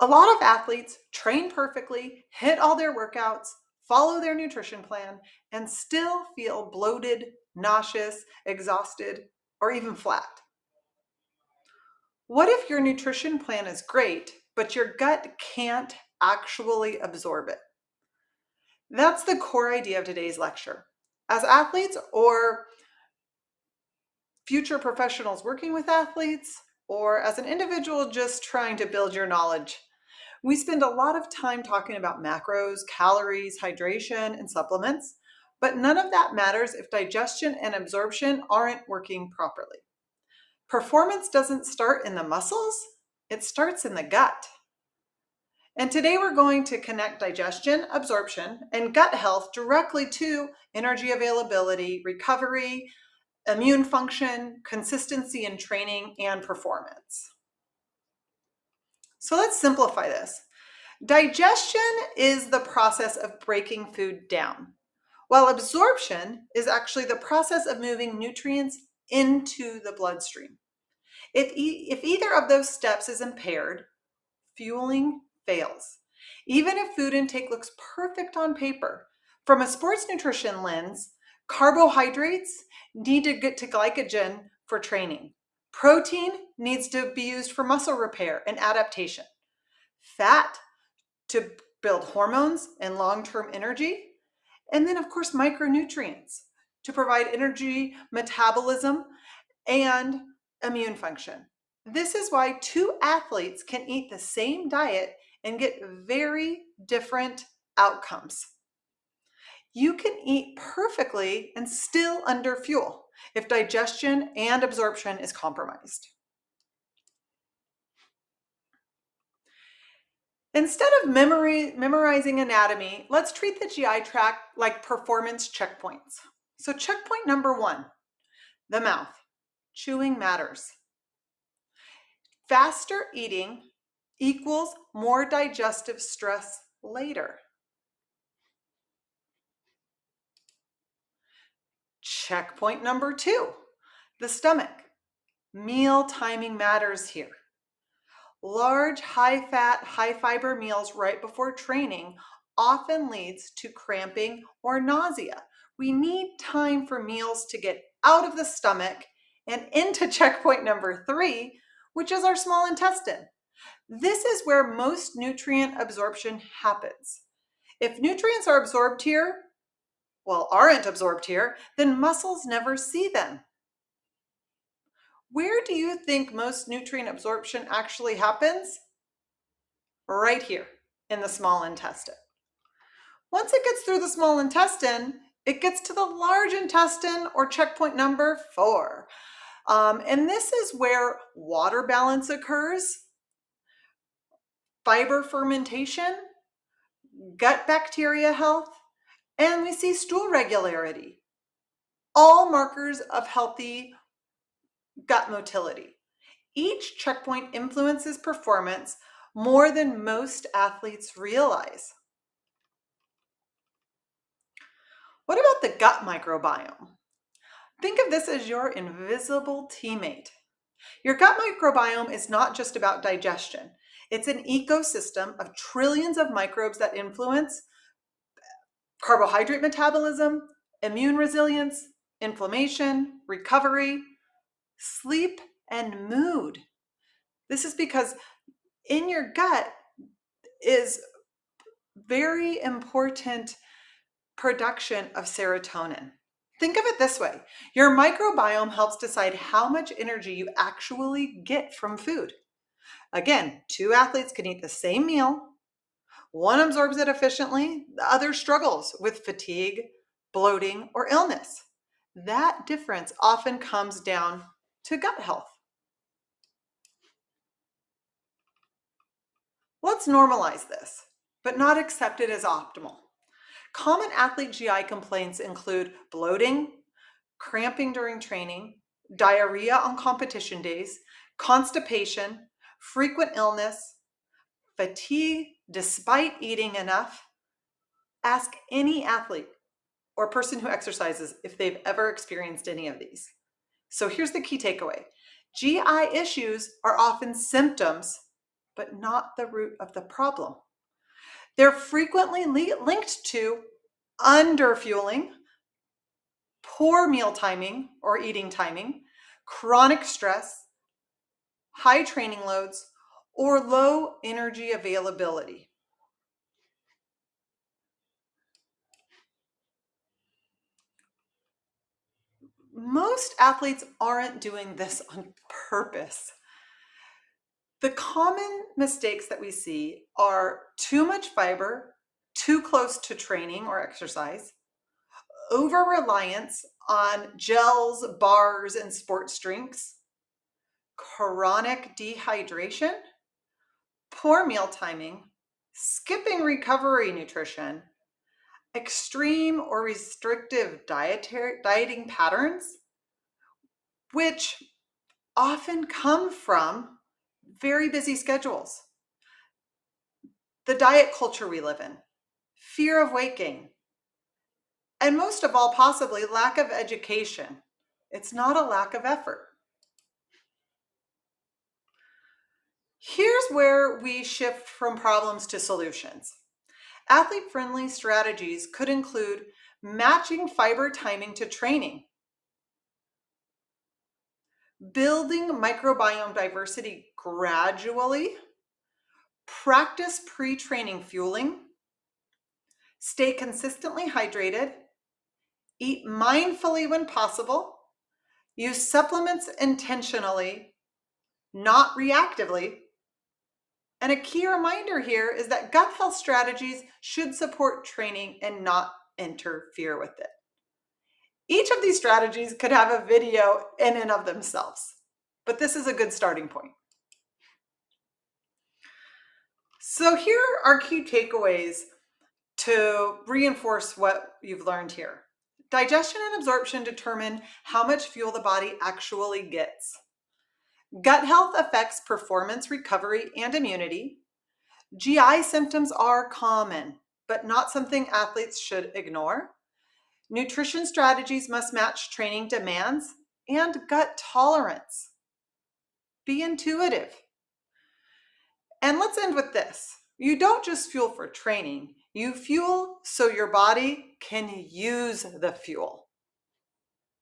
A lot of athletes train perfectly, hit all their workouts, follow their nutrition plan, and still feel bloated, nauseous, exhausted, or even flat. What if your nutrition plan is great, but your gut can't actually absorb it? That's the core idea of today's lecture. As athletes or future professionals working with athletes, or as an individual just trying to build your knowledge, we spend a lot of time talking about macros, calories, hydration, and supplements, but none of that matters if digestion and absorption aren't working properly. Performance doesn't start in the muscles, it starts in the gut. And today we're going to connect digestion, absorption, and gut health directly to energy availability, recovery, immune function, consistency in training, and performance. So let's simplify this. Digestion is the process of breaking food down, while absorption is actually the process of moving nutrients into the bloodstream. If either of those steps is impaired, fueling fails. Even if food intake looks perfect on paper, from a sports nutrition lens, carbohydrates need to get to glycogen for training. Protein needs to be used for muscle repair and adaptation. Fat to build hormones and long-term energy. And then, of course, micronutrients to provide energy, metabolism, and immune function. This is why two athletes can eat the same diet and get very different outcomes. You can eat perfectly and still underfuel if digestion and absorption is compromised. Instead of memorizing anatomy, let's treat the GI tract like performance checkpoints. So checkpoint number 1, the mouth. Chewing matters. Faster eating equals more digestive stress later. Checkpoint number 2, the stomach. Meal timing matters here. Large, high-fat, high-fiber meals right before training often leads to cramping or nausea. We need time for meals to get out of the stomach and into checkpoint number 3, which is our small intestine. This is where most nutrient absorption happens. If nutrients are absorbed here, aren't absorbed here, then muscles never see them. Where do you think most nutrient absorption actually happens? Right here in the small intestine. Once it gets through the small intestine, it gets to the large intestine, or checkpoint number 4. And this is where water balance occurs, fiber fermentation, gut bacteria health, and we see stool regularity. All markers of healthy gut motility. Each checkpoint influences performance more than most athletes realize. What about the gut microbiome? Think of this as your invisible teammate. Your gut microbiome is not just about digestion. It's an ecosystem of trillions of microbes that influence carbohydrate metabolism, immune resilience, inflammation, recovery, sleep, and mood. This is because in your gut is very important production of serotonin. Think of it this way. Your microbiome helps decide how much energy you actually get from food. Again, two athletes can eat the same meal. One absorbs it efficiently, the other struggles with fatigue, bloating, or illness. That difference often comes down to gut health. Let's normalize this, but not accept it as optimal. Common athlete GI complaints include bloating, cramping during training, diarrhea on competition days, constipation, frequent illness, fatigue despite eating enough. Ask any athlete or person who exercises if they've ever experienced any of these. So here's the key takeaway. GI issues are often symptoms, but not the root of the problem. They're frequently linked to underfueling, poor meal timing or eating timing, chronic stress, high training loads, or low energy availability. Most athletes aren't doing this on purpose. The common mistakes that we see are too much fiber, too close to training or exercise, over-reliance on gels, bars, and sports drinks, chronic dehydration, poor meal timing, skipping recovery nutrition, extreme or restrictive dieting patterns, which often come from very busy schedules, the diet culture we live in, fear of weight gain, and most of all, possibly lack of education. It's not a lack of effort. Here's where we shift from problems to solutions. Athlete-friendly strategies could include matching fiber timing to training, building microbiome diversity gradually, practice pre-training fueling, stay consistently hydrated, eat mindfully when possible, use supplements intentionally, not reactively. And a key reminder here is that gut health strategies should support training and not interfere with it. Each of these strategies could have a video in and of themselves, but this is a good starting point. So here are key takeaways to reinforce what you've learned here. Digestion and absorption determine how much fuel the body actually gets. Gut health affects performance, recovery, and immunity. GI symptoms are common, but not something athletes should ignore. Nutrition strategies must match training demands and gut tolerance. Be intuitive. And let's end with this. You don't just fuel for training, you fuel so your body can use the fuel.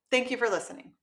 Thank you for listening.